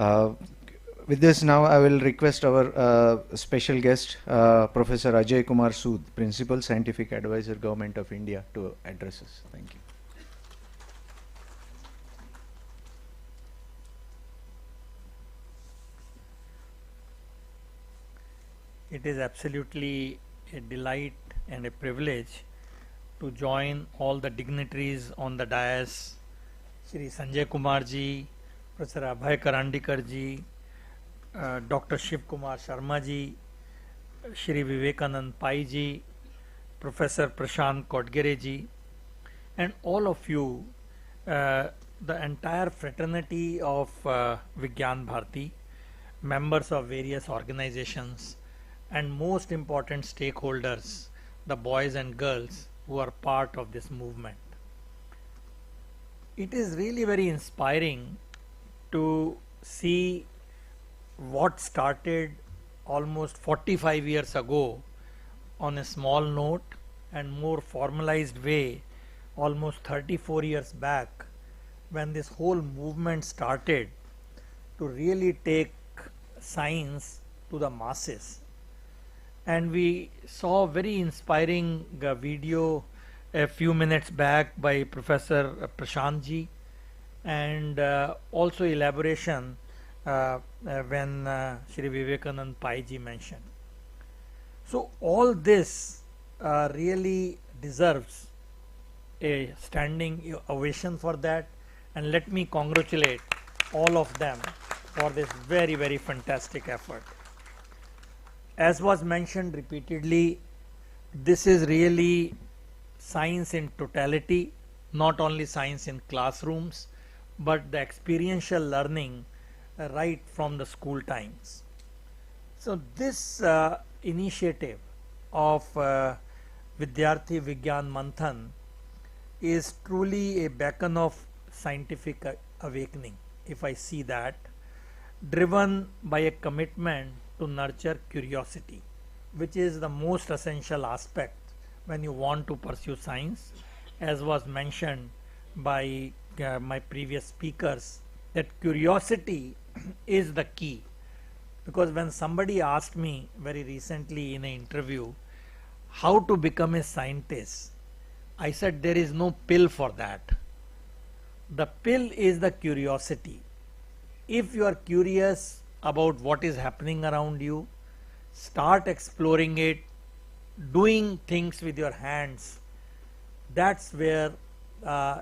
Uh, with this, now I will request our special guest, Professor Ajay Kumar Sood, Principal Scientific Advisor, Government of India, to address us. Thank you. It is absolutely a delight and a privilege to join all the dignitaries on the dais, Shri Sanjay Kumar ji, Professor Abhay Karandikar ji, Dr. Shiv Kumar Sharma ji, Shri Vivekanand Pai ji, Professor Prashant Kodgere ji, and all of you, the entire fraternity of Vigyan Bharati, members of various organizations, and most important stakeholders, the boys and girls who are part of this movement. It is really very inspiring to see what started almost 45 years ago on a small note and more formalized way almost 34 years back, when this whole movement started to really take science to the masses. And we saw very inspiring video a few minutes back by Professor Prashant ji, and also elaboration when Shri Vivekanand Pai ji mentioned. So all this really deserves a standing ovation for that, and let me congratulate all of them for this very, very fantastic effort. As was mentioned repeatedly, this is really science in totality, not only science in classrooms, but the experiential learning right from the school times. So this initiative of Vidyarthi Vigyan Manthan is truly a beacon of scientific awakening, if I see that, driven by a commitment to nurture curiosity, which is the most essential aspect when you want to pursue science, as was mentioned by my previous speakers, that curiosity is the key. Because when somebody asked me very recently in an interview how to become a scientist, I said there is no pill for that. The pill is the curiosity. If you are curious about what is happening around you, start exploring it, doing things with your hands. That's where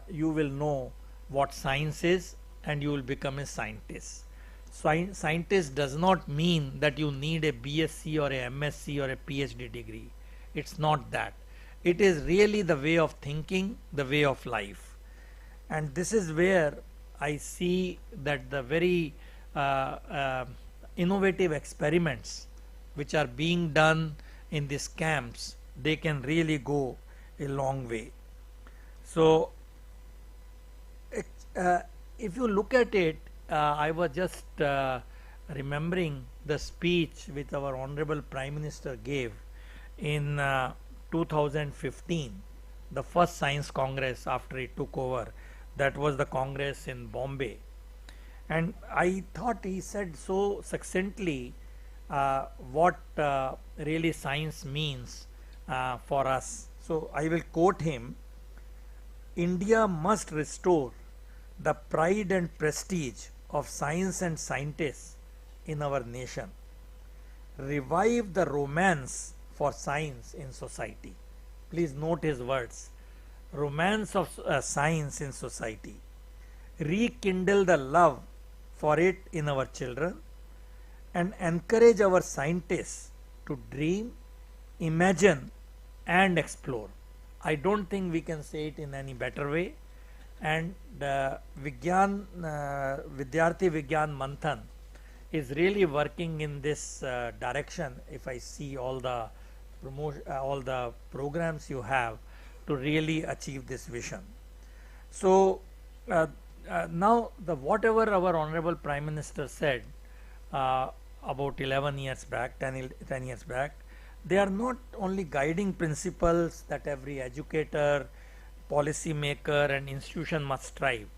you will know what science is, and you will become a scientist. Scientist does not mean that you need a BSc or a MSc or a PhD degree. It's not that. It is really the way of thinking, the way of life. And this is where I see that the very innovative experiments which are being done in these camps, they can really go a long way. So if you look at it, I was just remembering the speech which our Honorable Prime Minister gave in 2015, the first Science Congress after he took over. That was the Congress in Bombay. And I thought he said so succinctly what really science means for us. So I will quote him: India must restore the pride and prestige of science and scientists in our nation. Revive the romance for science in society. Please note his words. Romance of science in society. Rekindle the love for it in our children, and encourage our scientists to dream, imagine, and explore. I don't think we can say it in any better way. And Vidyarthi Vigyan Manthan is really working in this direction. If I see all the programs you have to really achieve this vision. So now whatever our Honorable Prime Minister said about 11 years back, 10 years back, they are not only guiding principles that every educator, policy maker and institution must strive,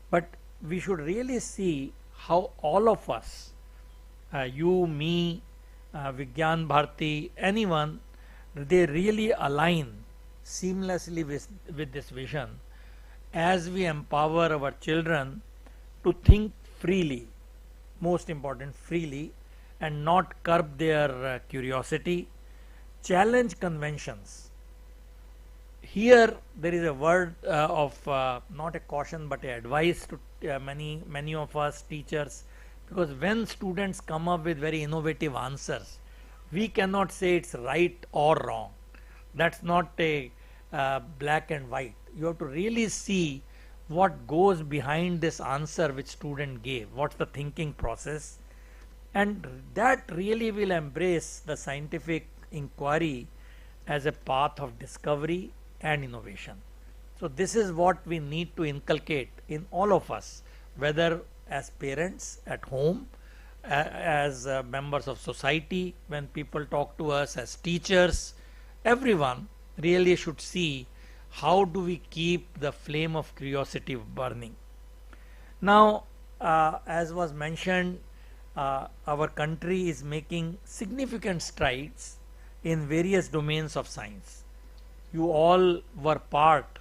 but we should really see how all of us, you, me, Vigyan Bharti, anyone, they really align seamlessly with this vision as we empower our children to think freely, most important, freely, and not curb their curiosity, challenge conventions. Here there is a word of not a caution but a advice to many of us teachers, because when students come up with very innovative answers, we cannot say it's right or wrong. That's not a black and white. You have to really see what goes behind this answer which student gave, what's the thinking process, and that really will embrace the scientific inquiry as a path of discovery and innovation. So this is what we need to inculcate in all of us, whether as parents at home, as members of society, when people talk to us, as teachers, everyone really should see how do we keep the flame of curiosity burning. Now, as was mentioned, our country is making significant strides in various domains of science. You all were part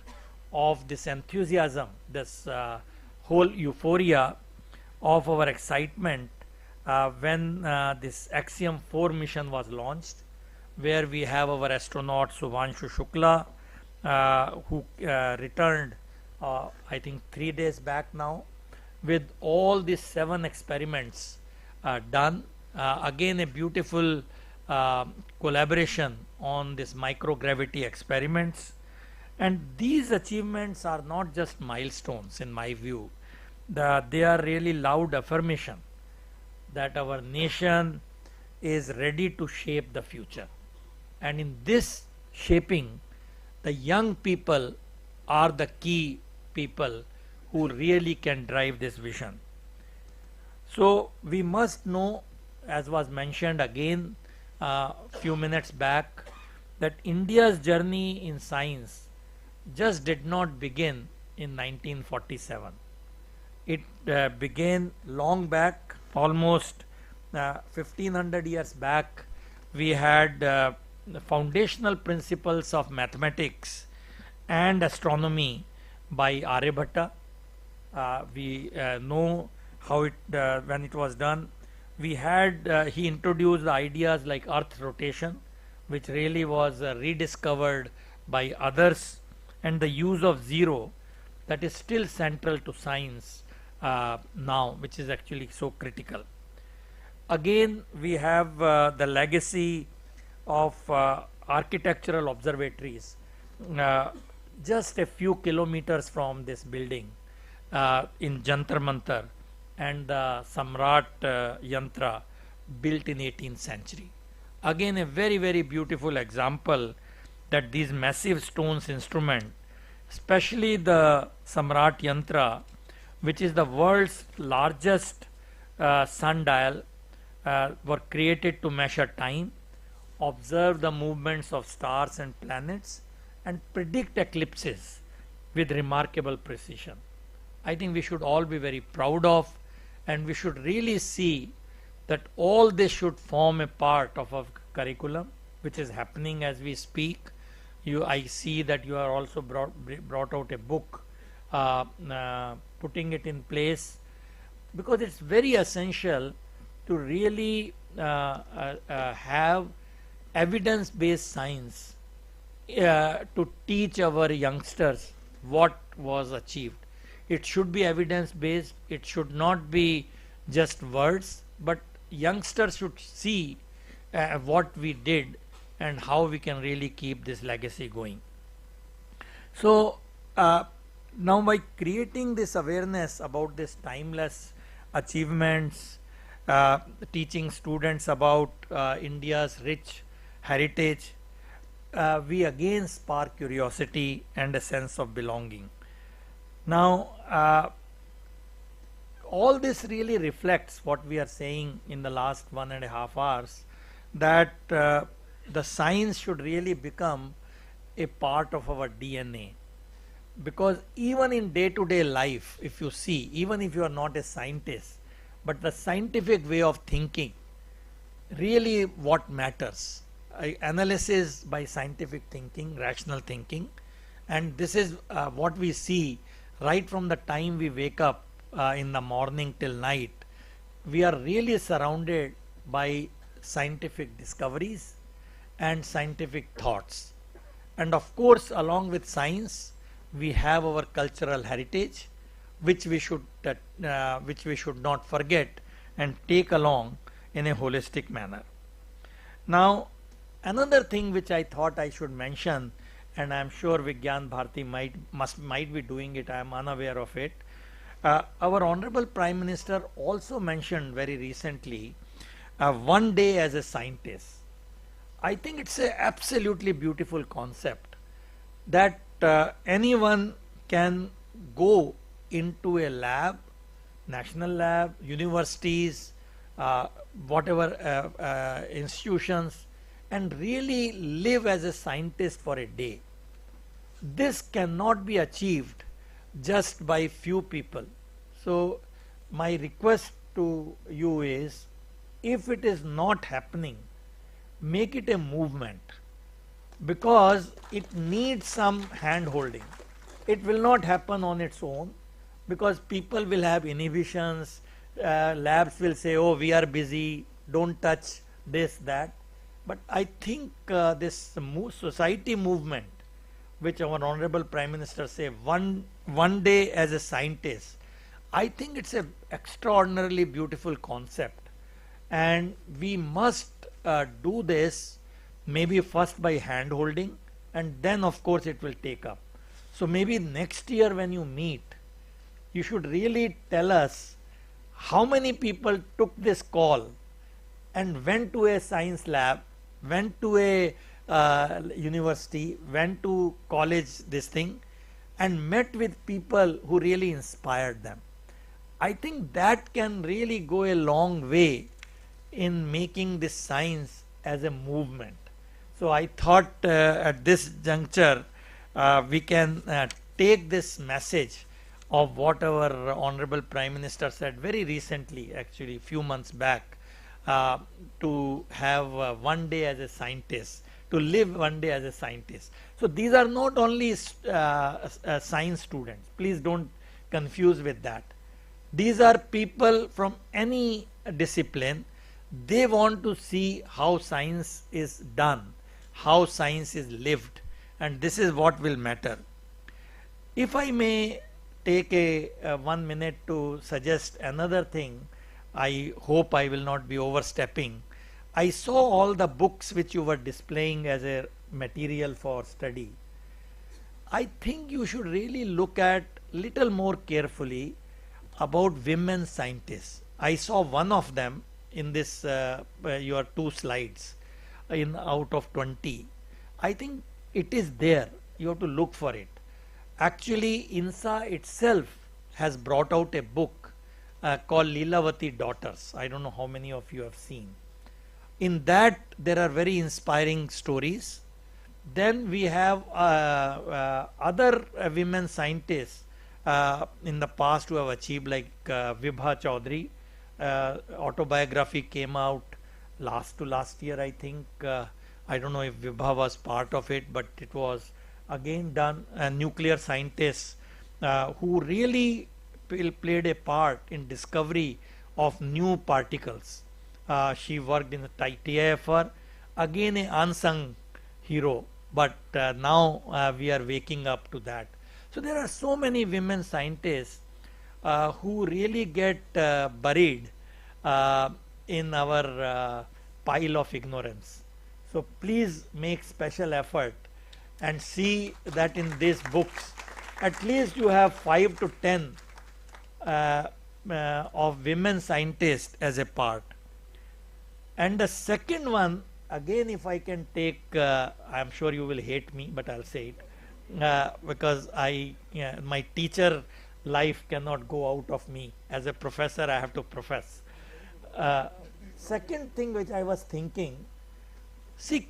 of this enthusiasm, this whole euphoria of our excitement when this Axiom 4 mission was launched, where we have our astronaut Subhanshu Shukla, who returned, I think 3 days back now, with all these 7 experiments done. Again, a beautiful collaboration on this microgravity experiments. And these achievements are not just milestones in my view. They are really loud affirmation that our nation is ready to shape the future. And in this shaping, the young people are the key people who really can drive this vision. So we must know, as was mentioned again a few minutes back, that India's journey in science just did not begin in 1947. It began long back, almost 1500 years back. We had the foundational principles of mathematics and astronomy by Aryabhatta. We know how it when it was done. We had he introduced the ideas like earth rotation, which really was rediscovered by others, and the use of zero, that is still central to science now, which is actually so critical. Again, we have the legacy of architectural observatories just a few kilometers from this building in Jantar Mantar and the Samrat Yantra, built in 18th century. Again, a very beautiful example that these massive stones instrument, especially the Samrat Yantra, which is the world's largest sundial, were created to measure time, observe the movements of stars and planets, and predict eclipses with remarkable precision. I think we should all be very proud of, and we should really see that all this should form a part of our curriculum, which is happening as we speak. I see that you are also brought out a book putting it in place, because it's very essential to really have evidence-based science to teach our youngsters what was achieved. It should be evidence-based. It should not be just words, but youngsters should see what we did and how we can really keep this legacy going. So now, by creating this awareness about this timeless achievements, teaching students about India's rich heritage, we again spark curiosity and a sense of belonging. Now, all this really reflects what we are saying in the last 1.5 hours, that the science should really become a part of our DNA. Because even in day-to-day life, if you see, even if you are not a scientist, but the scientific way of thinking really what matters. Analysis by scientific thinking, rational thinking, and this is what we see right from the time we wake up in the morning till night. We are really surrounded by scientific discoveries and scientific thoughts. And of course, along with science, we have our cultural heritage, which we should not forget and take along in a holistic manner. Now, another thing which I thought I should mention, and I'm sure Vigyan Bharati might be doing it, I am unaware of it. Our Honorable Prime Minister also mentioned very recently one day as a scientist. I think it's an absolutely beautiful concept that anyone can go into a lab, national lab, universities, whatever institutions, and really live as a scientist for a day. This cannot be achieved just by few people. So my request to you is, if it is not happening, make it a movement, because it needs some hand holding. It will not happen on its own, because people will have inhibitions, labs will say, oh, we are busy, don't touch this, that. But I think this society movement, which our Honorable Prime Minister say, one day as a scientist, I think it's an extraordinarily beautiful concept. And we must do this maybe first by hand holding, and then of course it will take up. So maybe next year when you meet, you should really tell us how many people took this call and went to a science lab, went to a university, went to college, this thing, and met with people who really inspired them. I think that can really go a long way in making this science as a movement. So I thought at this juncture we can take this message of what our Honorable Prime Minister said very recently, actually few months back, to have one day as a scientist, to live one day as a scientist. So these are not only science students, please don't confuse with that. These are people from any discipline. They want to see how science is done, how science is lived, and this is what will matter. If I may take a 1 minute to suggest another thing, I hope I will not be overstepping. I saw all the books which you were displaying as a material for study. I think you should really look at little more carefully about women scientists. I saw one of them in this your 2 slides in out of 20. I think it is there. You have to look for it. Actually, INSA itself has brought out a book called Lilavati Daughters. I don't know how many of you have seen. In that, there are very inspiring stories. Then we have other women scientists in the past who have achieved, like Vibha Chaudhary. Autobiography came out last year, I think. I don't know if Vibha was part of it, but it was again done. A nuclear scientist who really played a part in discovery of new particles. She worked in the TIFR, again a unsung hero, but now we are waking up to that. So there are so many women scientists who really get buried in our pile of ignorance. So please make special effort and see that in these books at least you have 5 to 10 of women scientists as a part. And the second one, again, if I can take, I'm sure you will hate me, but I'll say it because my teacher life cannot go out of me. As a professor, I have to profess. Second thing which I was thinking, see,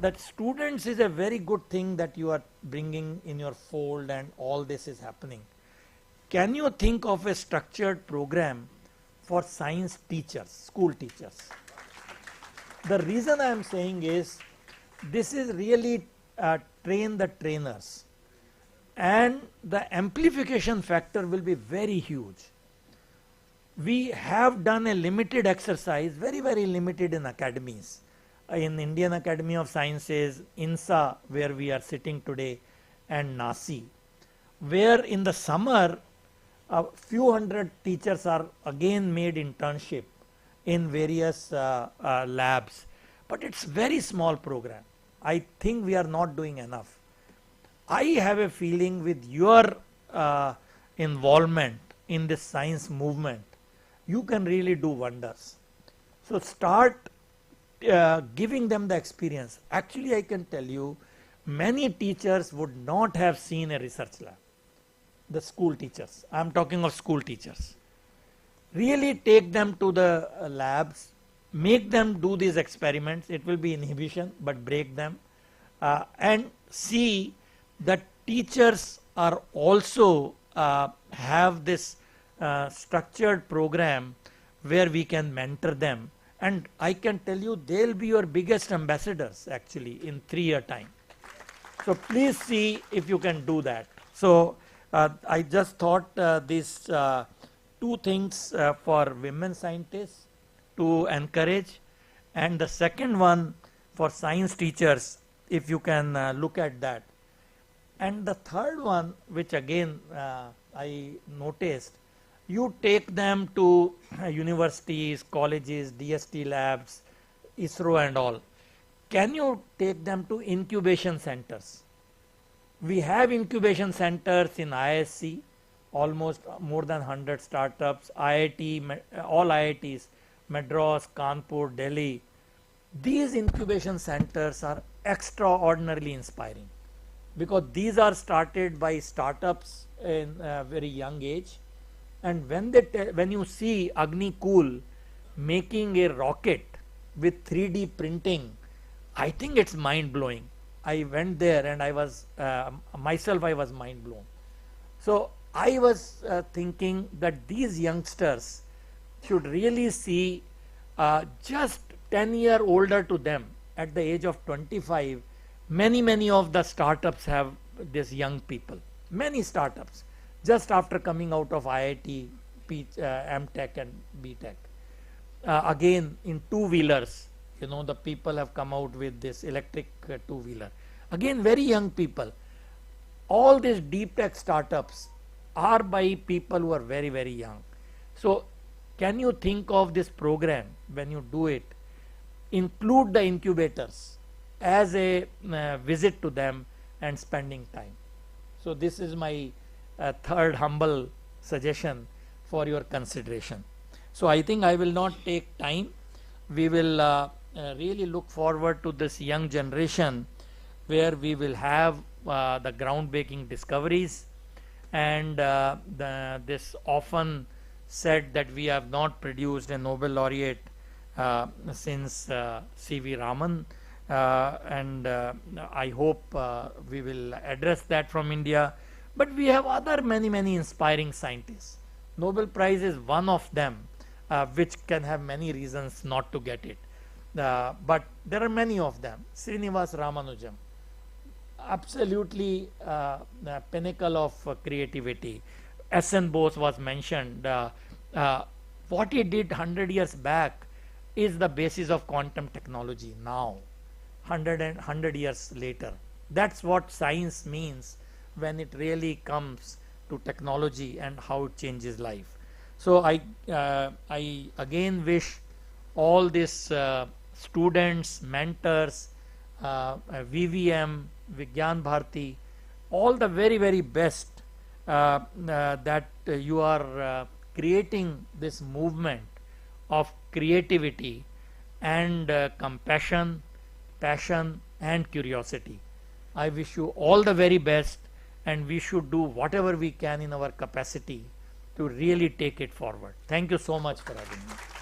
that students is a very good thing that you are bringing in your fold and all this is happening. Can you think of a structured program for science teachers, school teachers. The reason I am saying is this is really train the trainers, and the amplification factor will be very huge. We have done a limited exercise, very, very limited in academies. In Indian Academy of Sciences, INSA, where we are sitting today, and NASI, where in the summer, a few hundred teachers are again made internship in various labs. But it's very small program. I think we are not doing enough. I have a feeling with your involvement in this science movement, you can really do wonders. So start giving them the experience. Actually, I can tell you, many teachers would not have seen a research lab. The school teachers, I am talking of school teachers. Really take them to the labs, make them do these experiments. It will be inhibition, but break them, and see that teachers are also have this structured program where we can mentor them, and I can tell you they'll be your biggest ambassadors actually in 3-year time. So please see if you can do that. So I just thought these two things for women scientists to encourage, and the second one for science teachers, if you can look at that. And the third one, which again I noticed, you take them to universities, colleges, DST labs, ISRO and all. Can you take them to incubation centers? We have incubation centers in ISC, almost more than 100 startups, IIT, all IITs, Madras, Kanpur, Delhi. These incubation centers are extraordinarily inspiring, because these are started by startups in a very young age. And when you see Agni Cool making a rocket with 3D printing, I think it's mind blowing. I went there and I was myself I was mind blown. So I was thinking that these youngsters should really see just 10 years older to them, at the age of 25, many of the startups have these young people. Many startups just after coming out of IIT, MTech and BTech. Again in two-wheelers, you know, the people have come out with this electric two-wheeler. Again, very young people. All these deep tech startups are by people who are very, very young. So can you think of this program, when you do it, include the incubators as a visit to them and spending time. So this is my third humble suggestion for your consideration. So I think I will not take time. We will really look forward to this young generation, where we will have the groundbreaking discoveries, and this often said that we have not produced a Nobel laureate since C.V. Raman, and I hope we will address that from India. But we have other many inspiring scientists. Nobel Prize is one of them, which can have many reasons not to get it. But there are many of them. Srinivas Ramanujan, absolutely the pinnacle of creativity. S.N. Bose was mentioned. What he did 100 years back is the basis of quantum technology now, 100 years later. That's what science means when it really comes to technology and how it changes life. So I again wish all these students, mentors, VVM, Vigyan Bharti, all the very best, that you are creating this movement of creativity and compassion, passion and curiosity. I wish you all the very best, and we should do whatever we can in our capacity to really take it forward. Thank you so much for having me.